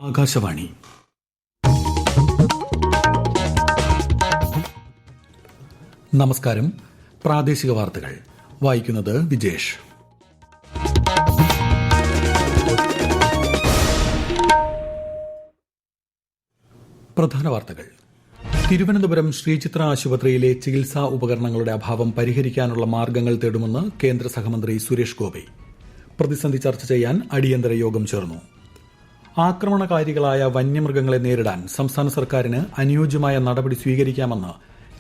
ആകാശവാണി. നമസ്കാരം. പ്രാദേശിക വാർത്തകൾ വായിക്കുന്നത് വിജേഷ്. പ്രധാന വാർത്തകൾ. തിരുവനന്തപുരം ശ്രീചിത്ര ആശുപത്രിയിലെ ചികിത്സാ ഉപകരണങ്ങളുടെ അഭാവം പരിഹരിക്കാനുള്ള മാർഗ്ഗങ്ങൾ തേടുമെന്ന് കേന്ദ്ര സഹമന്ത്രി സുരേഷ് ഗോപി. പ്രതിസന്ധി ചർച്ച ചെയ്യാൻ അടിയന്തര യോഗം ചേർന്നു. ആക്രമണകാരികളായ വന്യമൃഗങ്ങളെ നേരിടാൻ സംസ്ഥാന സർക്കാരിന് അനുയോജ്യമായ നടപടി സ്വീകരിക്കാമെന്ന്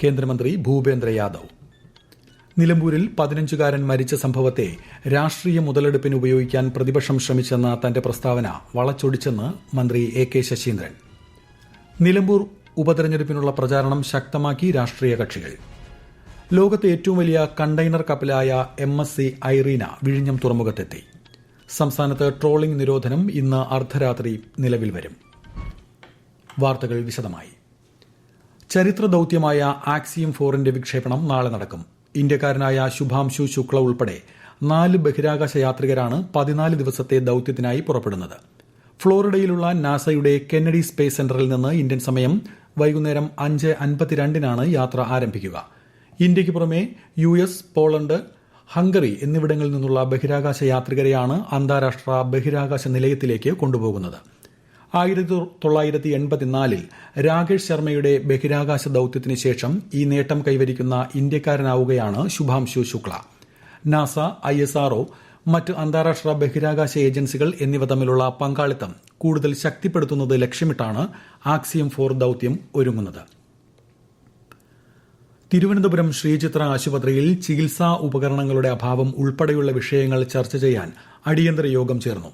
കേന്ദ്രമന്ത്രി ഭൂപേന്ദ്ര യാദവ്. നിലമ്പൂരിൽ 15-കാരൻ മരിച്ച സംഭവത്തെ രാഷ്ട്രീയ മുതലെടുപ്പിന് ഉപയോഗിക്കാൻ പ്രതിപക്ഷം ശ്രമിച്ചെന്ന തന്റെ പ്രസ്താവന വളച്ചൊടിച്ചെന്ന് മന്ത്രി എ കെ ശശീന്ദ്രൻ. നിലമ്പൂർ ഉപതെരഞ്ഞെടുപ്പിനുള്ള പ്രചാരണം ശക്തമാക്കി രാഷ്ട്രീയ കക്ഷികൾ. ലോകത്തെ ഏറ്റവും വലിയ കണ്ടെയ്നർ കപ്പലായ MSC ഐറീന വിഴിഞ്ഞം തുറമുഖത്തെത്തി. സംസ്ഥാനത്ത് ട്രോളിംഗ് നിരോധനം ഇന്ന് അർദ്ധരാത്രി നിലവിൽ വരും. വാർത്തകൾ വിശദമായി. ചരിത്ര ദൌത്യമായ ആക്സിയം 4ന്റെ വിക്ഷേപണം നാളെ നടക്കും. ഇന്ത്യക്കാരനായ ശുഭാംശു ശുക്ല ഉൾപ്പെടെ 4 ബഹിരാകാശ യാത്രികരാണ് 14 ദിവസത്തെ ദൌത്യത്തിനായി പുറപ്പെടുന്നത്. ഫ്ലോറിഡയിലുള്ള നാസയുടെ കെന്നഡി സ്പേസ് സെന്ററിൽ നിന്ന് ഇന്ത്യൻ സമയം വൈകുന്നേരം 5:52 യാത്ര ആരംഭിക്കുക. ഇന്ത്യയ്ക്ക് പുറമെ US, പോളണ്ട്, ഹംഗറി എന്നിവിടങ്ങളിൽ നിന്നുള്ള ബഹിരാകാശ യാത്രികരെയാണ് അന്താരാഷ്ട്ര ബഹിരാകാശ നിലയത്തിലേക്ക് കൊണ്ടുപോകുന്നത്. 1984 രാകേഷ് ശർമ്മയുടെ ബഹിരാകാശ ദൌത്യത്തിന് ശേഷം ഈ നേട്ടം കൈവരിക്കുന്ന ഇന്ത്യക്കാരനാവുകയാണ് ശുഭാംശു ശുക്ല. നാസ, ISRO, മറ്റ് അന്താരാഷ്ട്ര ബഹിരാകാശ ഏജൻസികൾ എന്നിവ തമ്മിലുള്ള പങ്കാളിത്തം കൂടുതൽ ശക്തിപ്പെടുത്തുന്നത് ലക്ഷ്യമിട്ടാണ് ആക്സിയം 4 ദൌത്യം ഒരുങ്ങുന്നത്. തിരുവനന്തപുരം ശ്രീചിത്ര ആശുപത്രിയിൽ ചികിത്സാ ഉപകരണങ്ങളുടെ അഭാവം ഉൾപ്പെടെയുള്ള വിഷയങ്ങൾ ചർച്ച ചെയ്യാൻ അടിയന്തര യോഗം ചേർന്നു.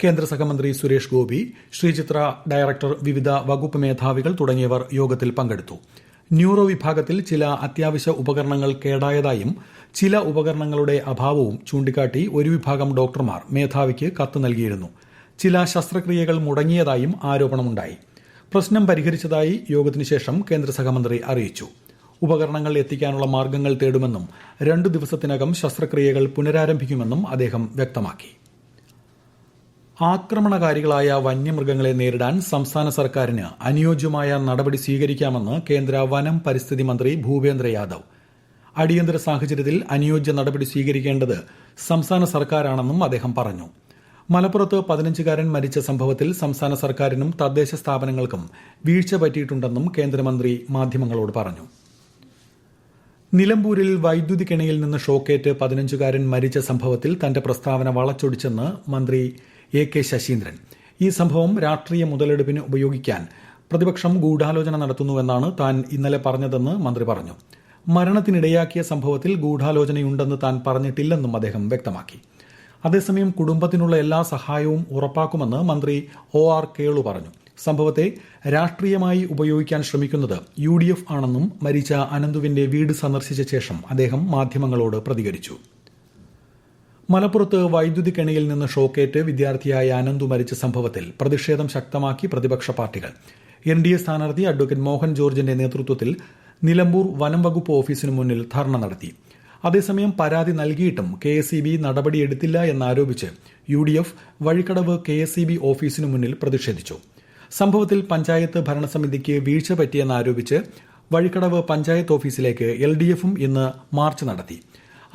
കേന്ദ്ര സഹമന്ത്രി സുരേഷ് ഗോപി, ശ്രീചിത്ര ഡയറക്ടർ, വിവിധ വകുപ്പ് മേധാവികൾ തുടങ്ങിയവർ യോഗത്തിൽ പങ്കെടുത്തു. ന്യൂറോ വിഭാഗത്തിൽ ചില അത്യാവശ്യ ഉപകരണങ്ങൾ കേടായതായും ചില ഉപകരണങ്ങളുടെ അഭാവവും ചൂണ്ടിക്കാട്ടി ഒരു വിഭാഗം ഡോക്ടർമാർ മേധാവിക്ക് കത്ത് നൽകിയിരുന്നു. ചില ശസ്ത്രക്രിയകൾ മുടങ്ങിയതായും ആരോപണമുണ്ടായി. പ്രശ്നം പരിഹരിച്ചതായി യോഗത്തിനു ശേഷം കേന്ദ്ര സഹമന്ത്രി അറിയിച്ചു. ഉപകരണങ്ങൾ എത്തിക്കാനുള്ള മാർഗ്ഗങ്ങൾ തേടുമെന്നും 2 ദിവസത്തിനകം ശസ്ത്രക്രിയകൾ പുനരാരംഭിക്കുമെന്നും അദ്ദേഹം വ്യക്തമാക്കി. ആക്രമണകാരികളായ വന്യമൃഗങ്ങളെ നേരിടാൻ സംസ്ഥാന സർക്കാരിന് അനുയോജ്യമായ നടപടി സ്വീകരിക്കാമെന്ന് കേന്ദ്ര വനം പരിസ്ഥിതി മന്ത്രി ഭൂപേന്ദ്ര യാദവ്. അടിയന്തര സാഹചര്യത്തിൽ അനുയോജ്യ നടപടി സ്വീകരിക്കേണ്ടത് സംസ്ഥാന സർക്കാരാണെന്നും അദ്ദേഹം പറഞ്ഞു. മലപ്പുറത്ത് 15-കാരൻ മരിച്ച സംഭവത്തിൽ സംസ്ഥാന സർക്കാരിനും തദ്ദേശ സ്ഥാപനങ്ങൾക്കും വീഴ്ച പറ്റിയിട്ടുണ്ടെന്നും കേന്ദ്രമന്ത്രി മാധ്യമങ്ങളോട് പറഞ്ഞു. നിലമ്പൂരിൽ വൈദ്യുതി കെണിയിൽ നിന്ന് ഷോക്കേറ്റ് 15-കാരൻ മരിച്ച സംഭവത്തിൽ തന്റെ പ്രസ്താവന വളച്ചൊടിച്ചെന്ന് മന്ത്രി എ കെ ശശീന്ദ്രൻ. ഈ സംഭവം രാഷ്ട്രീയ മുതലെടുപ്പിന് ഉപയോഗിക്കാൻ പ്രതിപക്ഷം ഗൂഢാലോചന നടത്തുന്നുവെന്നാണ് താൻ ഇന്നലെ പറഞ്ഞതെന്ന് മന്ത്രി പറഞ്ഞു. മരണത്തിനിടയാക്കിയ സംഭവത്തിൽ ഗൂഢാലോചനയുണ്ടെന്ന് താൻ പറഞ്ഞിട്ടില്ലെന്നും അദ്ദേഹം വ്യക്തമാക്കി. അതേസമയം കുടുംബത്തിനുള്ള എല്ലാ സഹായവും ഉറപ്പാക്കുമെന്ന് മന്ത്രി OR കേളു പറഞ്ഞു. സംഭവത്തെ രാഷ്ട്രീയമായി ഉപയോഗിക്കാൻ ശ്രമിക്കുന്നത് UDF ആണെന്നും മരിച്ച അനന്തുവിന്റെ വീട് സന്ദർശിച്ച ശേഷം അദ്ദേഹം മാധ്യമങ്ങളോട് പ്രതികരിച്ചു. മലപ്പുറത്ത് വൈദ്യുതി കെണിയിൽ നിന്ന് ഷോക്കേറ്റ് വിദ്യാർത്ഥിയായ അനന്തു മരിച്ച സംഭവത്തിൽ പ്രതിഷേധം ശക്തമാക്കി പ്രതിപക്ഷ പാർട്ടികൾ. NDA സ്ഥാനാർത്ഥി അഡ്വക്കേറ്റ് മോഹൻ ജോർജിന്റെ നേതൃത്വത്തിൽ നിലമ്പൂർ വനം വകുപ്പ് ഓഫീസിനു മുന്നിൽ ധർണ നടത്തി. അതേസമയം പരാതി നൽകിയിട്ടും KSEB നടപടിയെടുത്തില്ല എന്നാരോപിച്ച് UDF വഴിക്കടവ് KSEB ഓഫീസിനു മുന്നിൽ പ്രതിഷേധിച്ചു. സംഭവത്തിൽ പഞ്ചായത്ത് ഭരണസമിതിക്ക് വീഴ്ച പറ്റിയെന്നാരോപിച്ച് വഴിക്കടവ് പഞ്ചായത്ത് ഓഫീസിലേക്ക് LDFും ഇന്ന് മാർച്ച് നടത്തി.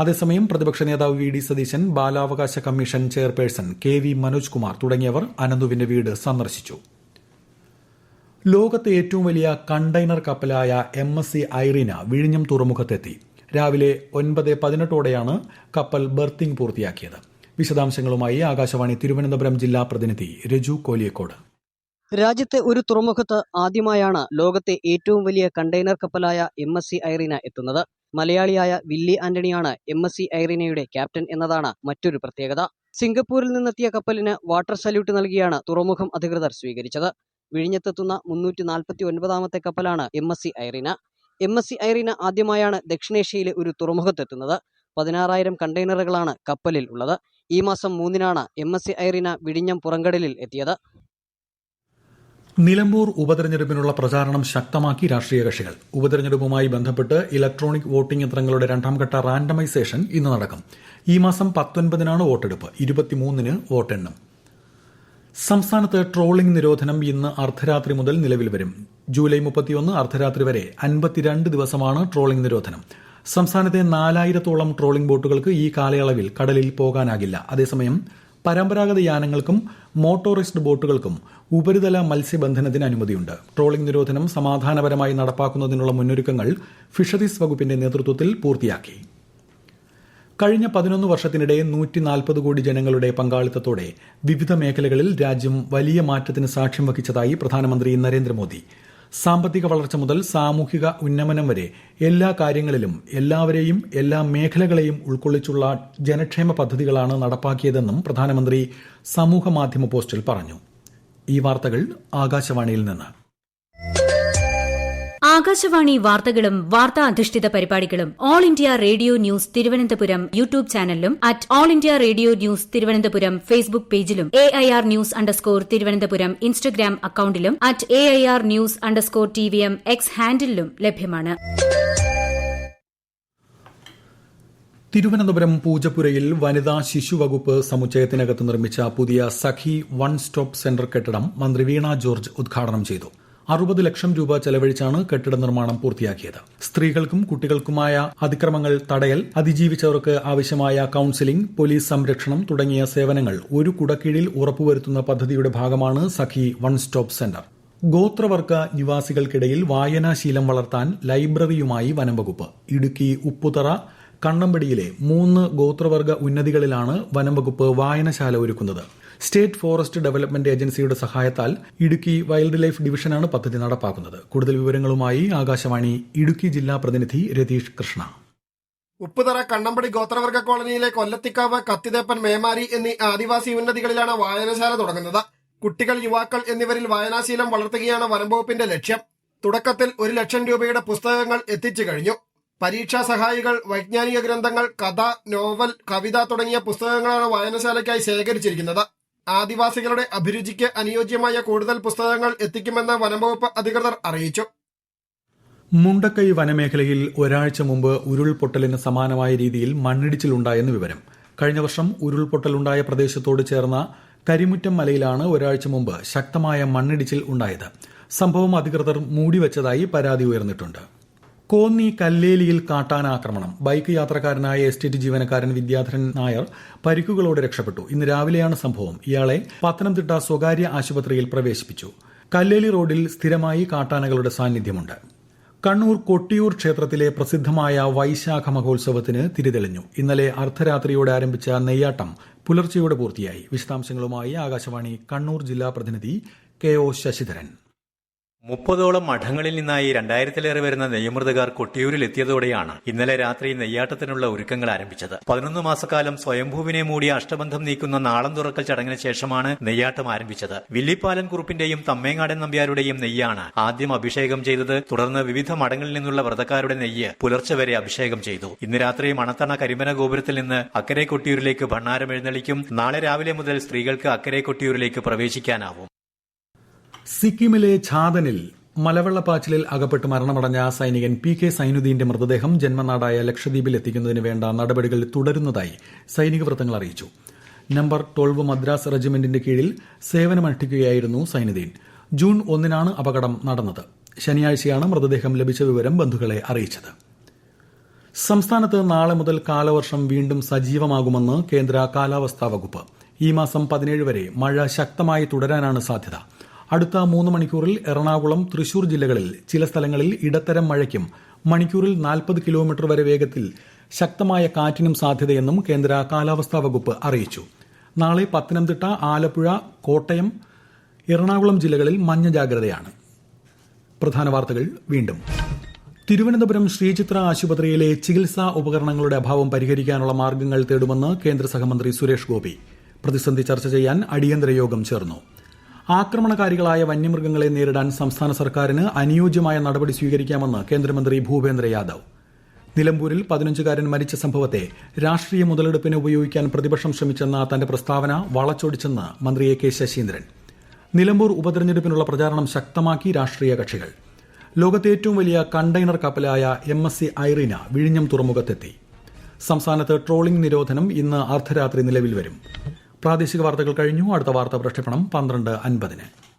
അതേസമയം പ്രതിപക്ഷ നേതാവ് VD സതീശൻ, ബാലാവകാശ commission chairperson KV Manoj Kumar തുടങ്ങിയവർ അനന്തുവിന്റെ വീട് സന്ദർശിച്ചു. ലോകത്തെ ഏറ്റവും വലിയ കണ്ടെയ്നർ കപ്പലായ MSC ഐറീന വിഴിഞ്ഞം തുറമുഖത്തെത്തി. രാവിലെ 9:18 കപ്പൽ ബർത്തിംഗ് പൂർത്തിയാക്കിയത്. വിശദാംശങ്ങളുമായി ആകാശവാണി തിരുവനന്തപുരം ജില്ലാ പ്രതിനിധി രജു കോലിയക്കോട്. രാജ്യത്തെ ഒരു തുറമുഖത്ത് ആദ്യമായാണ് ലോകത്തെ ഏറ്റവും വലിയ കണ്ടെയ്നർ കപ്പലായ MSC ഐറീന എത്തുന്നത്. മലയാളിയായ വില്ലി ആന്റണിയാണ് MSC ഐറീനയുടെ ക്യാപ്റ്റൻ എന്നതാണ് മറ്റൊരു പ്രത്യേകത. സിംഗപ്പൂരിൽ നിന്നെത്തിയ കപ്പലിന് വാട്ടർ സല്യൂട്ട് നൽകിയാണ് തുറമുഖം അധികൃതർ സ്വീകരിച്ചത്. വിഴിഞ്ഞത്തെത്തുന്ന 349ാമത്തെ കപ്പലാണ് MSC ഐറീന. MSC ഐറീന ആദ്യമായാണ് ദക്ഷിണേഷ്യയിലെ ഒരു തുറമുഖത്തെത്തുന്നത്. 16,000 കണ്ടെയ്നറുകളാണ് കപ്പലിൽ ഉള്ളത്. ഈ മാസം 3-നാണ് MSC ഐറീന വിഴിഞ്ഞം പുറംകടലിൽ എത്തിയത്. നിലമ്പൂർ ഉപതെരഞ്ഞെടുപ്പിനുള്ള പ്രചാരണം ശക്തമാക്കി രാഷ്ട്രീയ കക്ഷികൾ. ഉപതെരഞ്ഞെടുപ്പുമായി ബന്ധപ്പെട്ട് ഇലക്ട്രോണിക് വോട്ടിംഗ് യന്ത്രങ്ങളുടെ 2ഘട്ട റാൻഡമൈസേഷൻ ഇന്ന് നടക്കും. ഈ മാസം 19-നാണ് വോട്ടെടുപ്പ്. 23-ന് വോട്ടെണ്ണും. സംസ്ഥാനത്ത് ട്രോളിംഗ് നിരോധനം ഇന്ന് അർദ്ധരാത്രി മുതൽ നിലവിൽ വരും. ജൂലൈ 31 അർദ്ധരാത്രി വരെ 52 ദിവസമാണ് ട്രോളിംഗ് നിരോധനം. സംസ്ഥാനത്തെ 4000-ഓളം ട്രോളിംഗ് ബോട്ടുകൾക്ക് ഈ കാലയളവിൽ കടലിൽ പോകാനാകില്ല. അതേസമയം പരമ്പരാഗത യാനങ്ങൾക്കും മോട്ടോറിസ്റ്റ് ബോട്ടുകൾക്കും ഉപരിതല മത്സ്യബന്ധനത്തിന് അനുമതിയുണ്ട്. ട്രോളിംഗ് നിരോധനം സമാധാനപരമായി നടപ്പാക്കുന്നതിനുള്ള മുന്നൊരുക്കങ്ങൾ ഫിഷറീസ് വകുപ്പിന്റെ നേതൃത്വത്തിൽ പൂർത്തിയാക്കി. കഴിഞ്ഞ 11 വർഷത്തിനിടെ 140 കോടി ജനങ്ങളുടെ പങ്കാളിത്തത്തോടെ വിവിധ മേഖലകളിൽ രാജ്യം വലിയ മാറ്റത്തിന് സാക്ഷ്യം വഹിച്ചതായി പ്രധാനമന്ത്രി നരേന്ദ്രമോദി. സാമ്പത്തിക വളർച്ച മുതൽ സാമൂഹിക ഉന്നമനം വരെ എല്ലാ കാര്യങ്ങളിലും എല്ലാവരെയും എല്ലാ മേഖലകളെയും ഉൾക്കൊള്ളിച്ചുള്ള ജനക്ഷേമ പദ്ധതികളാണ് നടപ്പാക്കിയതെന്നും പ്രധാനമന്ത്രി സമൂഹമാധ്യമ പോസ്റ്റിൽ പറഞ്ഞു. ഈ വാർത്തകൾ ആകാശവാണിയിൽ നിന്ന്. ആകാശവാണി വാർത്തകളും വാർത്താ അധിഷ്ഠിത പരിപാടികളും all India radio news Thiruvananthapuram YouTube ചാനലിലും at all India radio news Thiruvananthapuram Facebook പേജിലും AIR ന്യൂസ് _ ഇൻസ്റ്റഗ്രാം അക്കൌണ്ടിലും at AIR news _ TVM X ഹാൻഡിലും ലഭ്യമാണ്. തിരുവനന്തപുരം പൂജപ്പുരയിൽ വനിതാ ശിശു വകുപ്പ് സമുച്ചയത്തിനകത്ത് നിർമ്മിച്ച പുതിയ സഖി വൺ സ്റ്റോപ്പ് സെന്റർ കെട്ടിടം മന്ത്രി വീണ ജോർജ് ഉദ്ഘാടനം ചെയ്തു. 60 ലക്ഷം രൂപ ചെലവഴിച്ചാണ് കെട്ടിട നിർമ്മാണം പൂർത്തിയാക്കിയത്. സ്ത്രീകൾക്കും കുട്ടികൾക്കുമായ അതിക്രമങ്ങൾ തടയൽ, അതിജീവിച്ചവർക്ക് ആവശ്യമായ കൌൺസിലിംഗ്, പോലീസ് സംരക്ഷണം തുടങ്ങിയ സേവനങ്ങൾ ഒരു കുടക്കീഴിൽ ഉറപ്പുവരുത്തുന്ന പദ്ധതിയുടെ ഭാഗമാണ് സഖി വൺ സ്റ്റോപ്പ് സെന്റർ. ഗോത്രവർഗ നിവാസികൾക്കിടയിൽ വായനാശീലം വളർത്താൻ ലൈബ്രറിയുമായി വനംവകുപ്പ്. ഇടുക്കി ഉപ്പുതറ, കണ്ണമ്പടിയിലെ 3 ഗോത്രവർഗ ഉന്നതികളിലാണ് വനംവകുപ്പ് വായനശാല ഒരുക്കുന്നത്. സ്റ്റേറ്റ് ഫോറസ്റ്റ് ഡെവലപ്മെന്റ് ഏജൻസിയുടെ സഹായത്താൽ ഇടുക്കി വൈൽഡ് ലൈഫ് ഡിവിഷനാണ് പദ്ധതി നടപ്പാക്കുന്നത്. കൂടുതൽ വിവരങ്ങളുമായി ആകാശവാണി ഇടുക്കി ജില്ലാ പ്രതിനിധി രതീഷ് കൃഷ്ണ. ഉപ്പുതറ കണ്ണമ്പടി ഗോത്രവർഗ കോളനിയിലെ കൊല്ലത്തിക്കാവ്, കത്തിതേപ്പൻ, മേമാരി എന്നീ ആദിവാസി ഉന്നതികളിലാണ് വായനശാല തുടങ്ങുന്നത്. കുട്ടികൾ, യുവാക്കൾ എന്നിവരിൽ വായനാശീലം വളർത്തുകയാണ് വനംവകുപ്പിന്റെ ലക്ഷ്യം. തുടക്കത്തിൽ 1 ലക്ഷം രൂപയുടെ പുസ്തകങ്ങൾ എത്തിച്ചു കഴിഞ്ഞു. പരീക്ഷാ സഹായികൾ, വൈജ്ഞാനിക ഗ്രന്ഥങ്ങൾ, കഥ, നോവൽ, കവിത തുടങ്ങിയ പുസ്തകങ്ങളാണ് വായനശാലയ്ക്കായി ശേഖരിച്ചിരിക്കുന്നത്. ആദിവാസികളുടെ അഭിരുചിക്ക് അനുയോജ്യമായ കൂടുതൽ പുസ്തകങ്ങൾ എത്തിക്കുമെന്ന് വനംവകുപ്പ് അധികൃതർ അറിയിച്ചു. മുണ്ടക്കൈ വനമേഖലയിൽ ഒരാഴ്ച മുമ്പ് ഉരുൾപൊട്ടലിന് സമാനമായ രീതിയിൽ മണ്ണിടിച്ചിലുണ്ടായെന്ന് വിവരം. കഴിഞ്ഞ വർഷം ഉരുൾപൊട്ടലുണ്ടായ പ്രദേശത്തോട് ചേർന്ന കരിമുറ്റം മലയിലാണ് ഒരാഴ്ച മുമ്പ് ശക്തമായ മണ്ണിടിച്ചിൽ ഉണ്ടായത്. സംഭവം അധികൃതർ മൂടിവച്ചതായി പരാതി ഉയർന്നിട്ടുണ്ട്. കോന്നി കല്ലേലിയിൽ കാട്ടാനാക്രമണം. ബൈക്ക് യാത്രക്കാരനായ എസ്റ്റേറ്റ് ജീവനക്കാരൻ വിദ്യാധരൻ നായർ പരിക്കുകളോടെ രക്ഷപ്പെട്ടു. ഇന്ന് രാവിലെയാണ് സംഭവം. ഇയാളെ പത്തനംതിട്ട സ്വകാര്യ ആശുപത്രിയിൽ പ്രവേശിപ്പിച്ചു. കല്ലേലി റോഡിൽ സ്ഥിരമായി കാട്ടാനകളുടെ സാന്നിധ്യമുണ്ട്. കണ്ണൂർ കൊട്ടിയൂർ ക്ഷേത്രത്തിലെ പ്രസിദ്ധമായ വൈശാഖ മഹോത്സവത്തിന് തിരിതെളിഞ്ഞു. ഇന്നലെ അർദ്ധരാത്രിയോടെ ആരംഭിച്ച നെയ്യാട്ടം പുലർച്ചെയോടെ പൂർത്തിയായി. വിശദാംശങ്ങളുമായി ആകാശവാണി കണ്ണൂർ ജില്ലാ പ്രതിനിധി KO ശശിധരൻ. 30ഓളം മഠങ്ങളിൽ നിന്നായി 2000-ലേറെ വരുന്ന നെയ്യമൃതകാർ കൊട്ടിയൂരിൽ എത്തിയതോടെയാണ് ഇന്നലെ രാത്രി നെയ്യാട്ടത്തിനുള്ള ഒരുക്കങ്ങൾ ആരംഭിച്ചത്. 11 മാസക്കാലം സ്വയംഭൂവിനെ മൂടിയ അഷ്ടബന്ധം നീക്കുന്ന നാളം തുറക്കൽ ചടങ്ങിന് ശേഷമാണ് നെയ്യാട്ടം ആരംഭിച്ചത്. വില്ലിപ്പാലൻ കുറുപ്പിന്റെയും തമ്മേങ്ങാടൻ നമ്പ്യാരുടെയും നെയ്യാണ് ആദ്യം അഭിഷേകം ചെയ്തത്. തുടർന്ന് വിവിധ മഠങ്ങളിൽ നിന്നുള്ള വ്രതക്കാരുടെ നെയ്യ് പുലർച്ചെ വരെ അഭിഷേകം ചെയ്തു. ഇന്ന് രാത്രി മണത്തണ കരിമന ഗോപുരത്തിൽ നിന്ന് അക്കരെ കൊട്ടിയൂരിലേക്ക് ഭണ്ണാരം എഴുന്നള്ളിക്കും. നാളെ രാവിലെ മുതൽ സ്ത്രീകൾക്ക് അക്കരെ കൊട്ടിയൂരിലേക്ക് പ്രവേശിക്കാനാവും. സിക്കിമിലെ ഛാദനിൽ മലവെള്ളപ്പാച്ചിലിൽ അകപ്പെട്ട് മരണമടഞ്ഞ സൈനികൻ PK സൈനുദ്ദീന്റെ മൃതദേഹം ജന്മനാടായ ലക്ഷദ്വീപിൽ എത്തിക്കുന്നതിന് വേണ്ട നടപടികൾ തുടരുന്നതായി സൈനിക വൃത്തങ്ങൾ അറിയിച്ചു. നമ്പർ 12 മദ്രാസ് റെജിമെന്റിന്റെ കീഴിൽ സേവനമനുഷ്ഠിക്കുകയായിരുന്നു സൈനുദ്ദീൻ. ജൂൺ 1 അപകടം നടന്നത്. ശനിയാഴ്ചയാണ് മൃതദേഹം ലഭിച്ച വിവരം ബന്ധുക്കളെ അറിയിച്ചത്. സംസ്ഥാനത്ത് നാളെ മുതൽ കാലവർഷം വീണ്ടും സജീവമാകുമെന്ന് കേന്ദ്ര കാലാവസ്ഥാ വകുപ്പ്. ഈ മാസം 17 വരെ മഴ ശക്തമായി തുടരാനാണ് സാധ്യത. അടുത്ത 3 മണിക്കൂറിൽ എറണാകുളം, തൃശൂർ ജില്ലകളിൽ ചില സ്ഥലങ്ങളിൽ ഇടത്തരം മഴയ്ക്കും മണിക്കൂറിൽ 40 കിലോമീറ്റർ വരെ വേഗത്തിൽ ശക്തമായ കാറ്റിനും സാധ്യതയെന്നും കേന്ദ്ര കാലാവസ്ഥാ വകുപ്പ് അറിയിച്ചു. നാളെ പത്തനംതിട്ട, ആലപ്പുഴ, കോട്ടയം, എറണാകുളം ജില്ലകളിൽ മഞ്ഞ ജാഗ്രതയാണ്. പ്രധാന വാർത്തകൾ വീണ്ടും. തിരുവനന്തപുരം ശ്രീചിത്ര ആശുപത്രിയിലെ ചികിത്സാ ഉപകരണങ്ങളുടെ അഭാവം പരിഹരിക്കാനുള്ള മാർഗ്ഗങ്ങൾ തേടുമെന്ന് കേന്ദ്ര സഹമന്ത്രി സുരേഷ് ഗോപി. പ്രതിസന്ധി ചർച്ച ചെയ്യാൻ അടിയന്തര യോഗം ചേർന്നു. ആക്രമണകാരികളായ വന്യമൃഗങ്ങളെ നേരിടാൻ സംസ്ഥാന സർക്കാരിന് അനുയോജ്യമായ നടപടി സ്വീകരിക്കാമെന്ന് കേന്ദ്രമന്ത്രി ഭൂപേന്ദ്ര യാദവ്. നിലമ്പൂരിൽ 15കാരൻ മരിച്ച സംഭവത്തെ രാഷ്ട്രീയ മുതലെടുപ്പിന് ഉപയോഗിക്കാൻ പ്രതിപക്ഷം ശ്രമിച്ചെന്ന തന്റെ പ്രസ്താവന വളച്ചൊടിച്ചെന്ന് മന്ത്രി AK ശശീന്ദ്രൻ. നിലമ്പൂർ ഉപതെരഞ്ഞെടുപ്പിനുള്ള പ്രചാരണം ശക്തമാക്കി രാഷ്ട്രീയ കക്ഷികൾ. ലോകത്തെ ഏറ്റവും വലിയ കണ്ടെയ്നർ കപ്പലായ MSC ഐറീന വിഴിഞ്ഞം തുറമുഖത്തെത്തി. സംസ്ഥാനത്ത് ട്രോളിംഗ് നിരോധനം ഇന്ന് അർദ്ധരാത്രി നിലവിൽ വരും. പ്രാദേശിക വാർത്തകൾ കഴിഞ്ഞു. അടുത്ത വാർത്താ പ്രക്ഷേപണം 12:50.